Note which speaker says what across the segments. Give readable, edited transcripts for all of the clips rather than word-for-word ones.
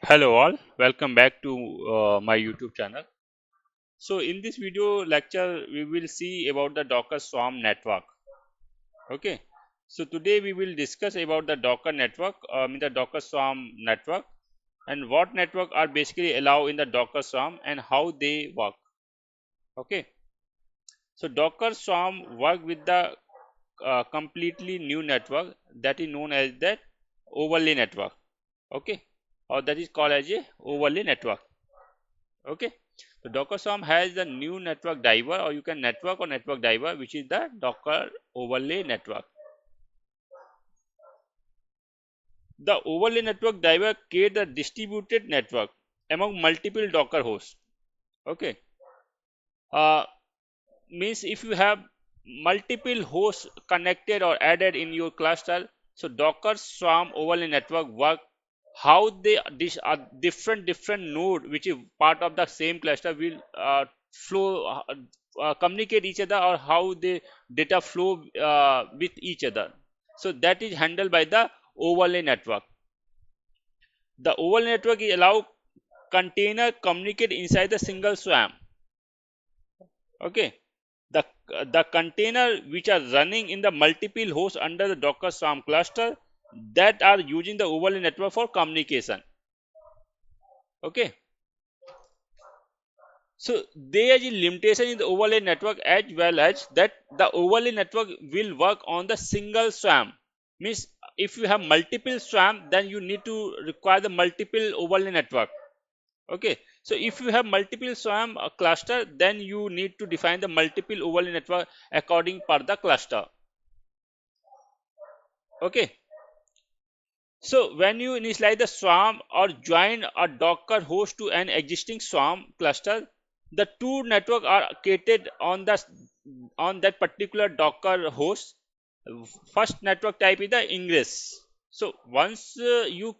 Speaker 1: Hello all, welcome back to my YouTube channel. So in this video lecture, we will see about the Docker Swarm network. Okay. So today we will discuss about the Docker network, the Docker Swarm network, and what network are basically allowed in the Docker Swarm and how they work. Okay. So Docker Swarm work with the completely new network that is known as the overlay network. Okay. Or that is called as a overlay network. Okay, so Docker Swarm has the new network driver, or you can network or network driver, which is the Docker overlay network. The overlay network driver creates a distributed network among multiple Docker hosts. Okay, uh, means if you have multiple hosts connected or added in your cluster, so Docker Swarm overlay network work how they this are different node which is part of the same cluster will flow communicate each other, or how the data flow with each other. So that is handled by the overlay network. The overlay network is allow container communicate inside the single swarm. Okay, the the container which are running in the multiple hosts under the Docker Swarm cluster that are using the overlay network for communication. Okay, so there is a limitation in the overlay network, as well as that the overlay network will work on the single swarm. Means if you have multiple swarm, then you need to require the multiple overlay network. Okay, so if you have multiple swarm cluster, then you need to define the multiple overlay network according per the cluster. Okay, so when you initialize the swarm or join a Docker host to an existing swarm cluster, the two network are created on that particular Docker host. First network type is the ingress. So once you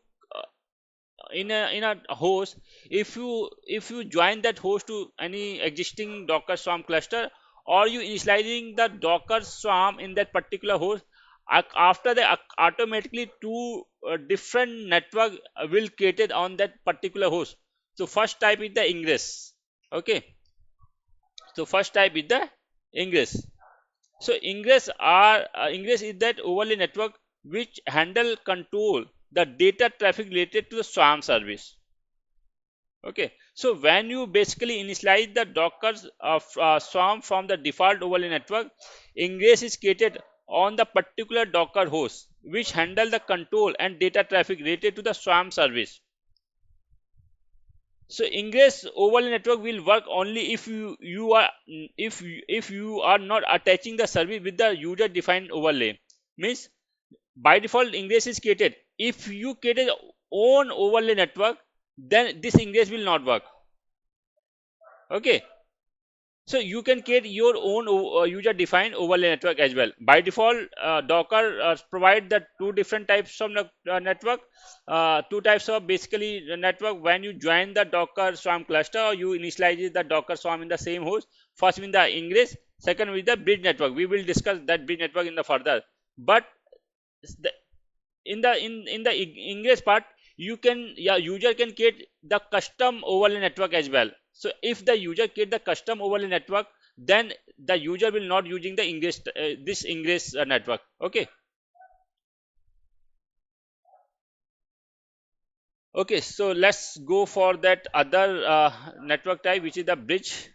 Speaker 1: in a host, if you join that host to any existing Docker Swarm cluster, or you initializing the Docker Swarm in that particular host, after that automatically two different network will created on that particular host. So first type is the ingress. Okay, so first type is the ingress. So ingress is that overlay network which handle control the data traffic related to the swarm service. Okay, so when you basically initialize the Docker Swarm from the default overlay network, ingress is created on the particular Docker host which handle the control and data traffic related to the Swarm service. So ingress overlay network will work only if you are not attaching the service with the user defined overlay. Means by default ingress is created. If you create a own overlay network, then this ingress will not work. Okay, so you can create your own user defined overlay network as well. By default, Docker provide the two different types of network, two types of basically network. When you join the Docker Swarm cluster, or you initialize the Docker Swarm in the same host, first with the ingress, second with the bridge network. We will discuss that bridge network in the further. But the, in the ingress part, you can, yeah, user can create the custom overlay network as well. So if the user create the custom overlay network, then the user will not using the ingress this ingress network. Okay, okay, so let's go for that other network type, which is the bridge.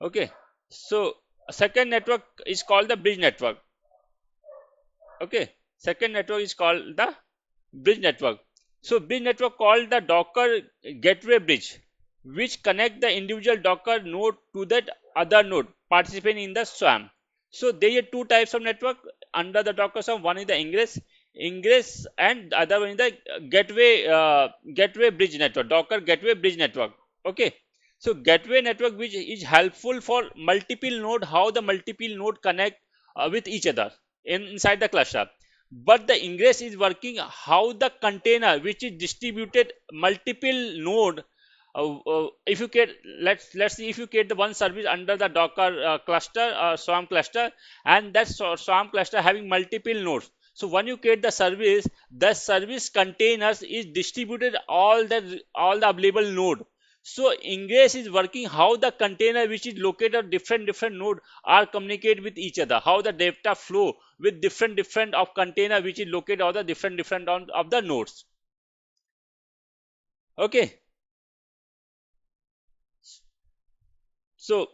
Speaker 1: Okay, so second network is called the bridge network. Okay, second network is called the bridge network. So bridge network called the Docker gateway bridge, which connect the individual Docker node to that other node participating in the swarm. So there are two types of network under the Docker swarm. One is the ingress, and the other one is the gateway bridge network, Docker gateway bridge network. Okay. So gateway network, which is helpful for multiple node, how the multiple node connect with each other inside the cluster. But the ingress is working how the container which is distributed multiple node. If you get, let's see, if you get the one service under the Docker cluster, Swarm cluster, and that Swarm cluster having multiple nodes. So when you create the service containers is distributed all the available node. So ingress is working how the container which is located on different node are communicate with each other, how the data flow with different of container which is located on the different on, of the nodes. Okay, so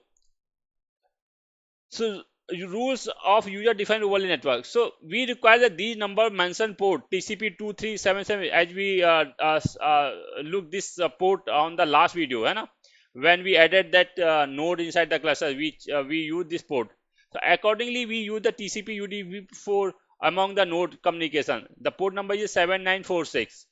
Speaker 1: So rules of user defined overlay network. So we require that these number mentioned port TCP 2377 as we look this port on the last video, है ना? When we added that node inside the cluster, which we use this port. So accordingly, we use the TCP UDP for among the node communication. The port number is 7946.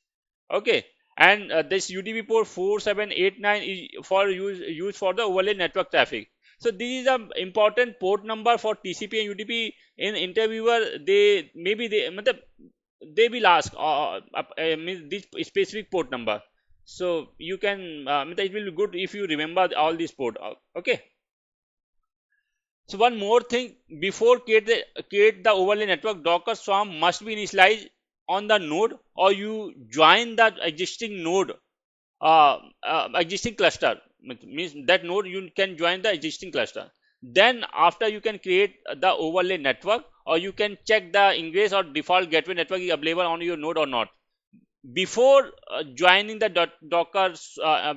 Speaker 1: Okay, and this UDP port 4789 is for use for the overlay network traffic. So this is a important port number for TCP and UDP. In interviewer, they maybe they will ask means this specific port number. So you can it will be good if you remember all these port. Okay. So one more thing, before create the overlay network, Docker Swarm must be initialized on the node, or you join that existing node, existing cluster. Means that node you can join the existing cluster. Then after you can create the overlay network, or you can check the ingress or default gateway network is available on your node or not. Before joining the Docker,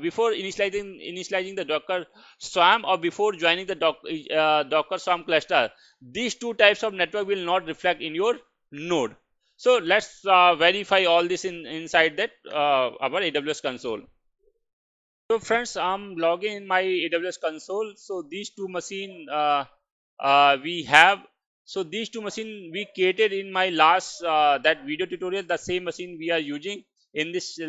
Speaker 1: before initializing the Docker Swarm, or before joining the Docker Swarm cluster, these two types of network will not reflect in your node. So let's verify all this inside that our AWS console. So friends, I'm logging in my AWS console. So these two machine we have. So these two machine we created in my last that video tutorial. The same machine we are using in this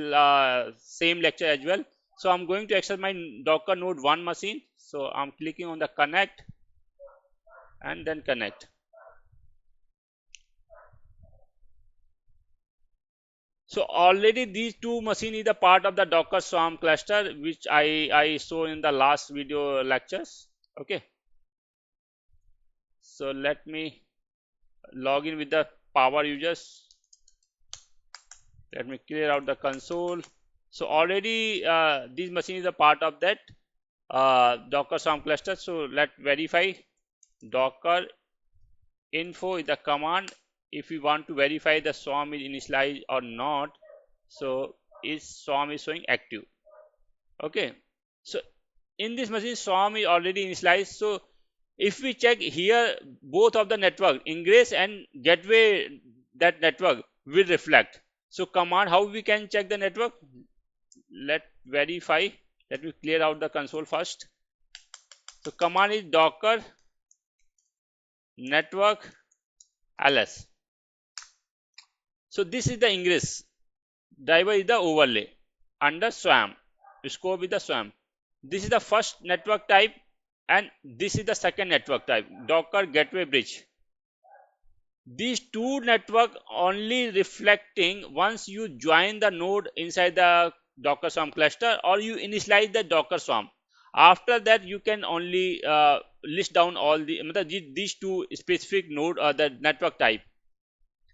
Speaker 1: same lecture as well. So I'm going to access my Docker Node 1 machine. So I'm clicking on the connect and then connect. So already these two machine is a part of the Docker Swarm cluster, which I saw in the last video lectures. Okay. So let me log in with the power users. Let me clear out the console. So already this machine is a part of that Docker Swarm cluster. So let's verify. Docker info is the command. If we want to verify the Swarm is initialized or not, so is Swarm is showing active. Okay. So in this machine, Swarm is already initialized. So if we check here, both of the network ingress and gateway, that network will reflect. So command, how we can check the network? Let verify. Let me clear out the console first. So command is docker network ls. So this is the ingress, driver is the overlay under Swarm, scope is the Swarm. This is the first network type, and this is the second network type, Docker Gateway Bridge. These two network only reflecting once you join the node inside the Docker Swarm cluster, or you initialize the Docker Swarm. After that, you can only list down all these two specific node or the network type.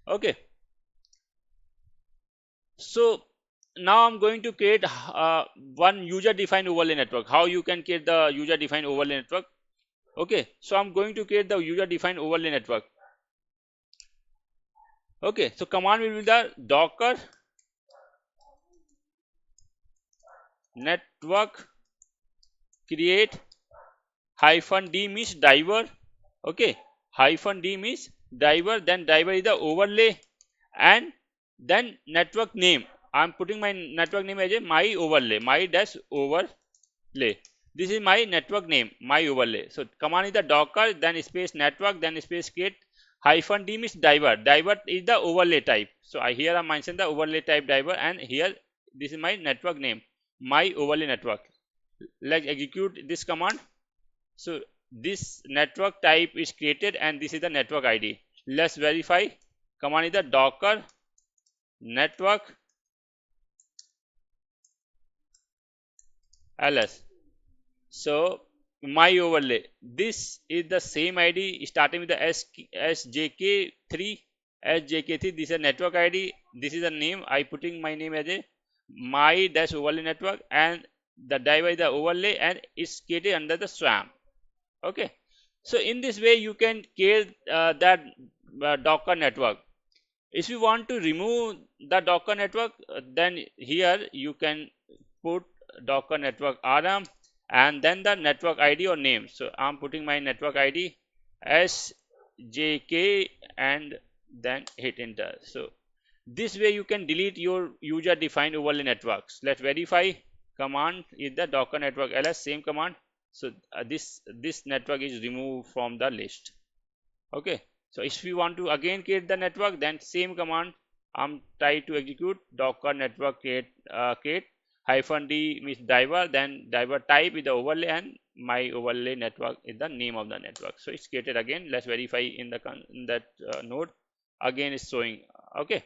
Speaker 1: Okay. So now I'm going to create one user defined overlay network. How you can create the user defined overlay network? Okay, so I'm going to create the user defined overlay network. Okay, so command will be the docker network create -d means driver. Okay, -d means driver, then driver is the overlay, and then network name. I'm putting my network name as a my overlay, my dash overlay. This is my network name, my overlay. So command is the docker, then space network, then space create -d means driver. Driver is the overlay type. So I here I mentioned the overlay type driver, and here this is my network name, my overlay network. Let's execute this command. So this network type is created, and this is the network ID. Let's verify. Command is the docker network ls. So my overlay, this is the same ID starting with the sjk3. sjk3, this is a network id, this is a name, I putting my name as a my dash overlay network, and the driver is the overlay and it's created under the swamp. Okay, so in this way you can create that docker network. If you want to remove the docker network, then here you can put docker network rm and then the network id or name. So I'm putting my network id sjk and then hit enter. So this way you can delete your user defined overlay networks. Let's verify. Command is the docker network ls, same command. So this network is removed from the list. Okay, so if we want to again create the network, then same command I'm try to execute docker network create hyphen d means driver, then driver type is the overlay and my overlay network is the name of the network. So it's created again. Let's verify in the in that node, again is showing. Okay,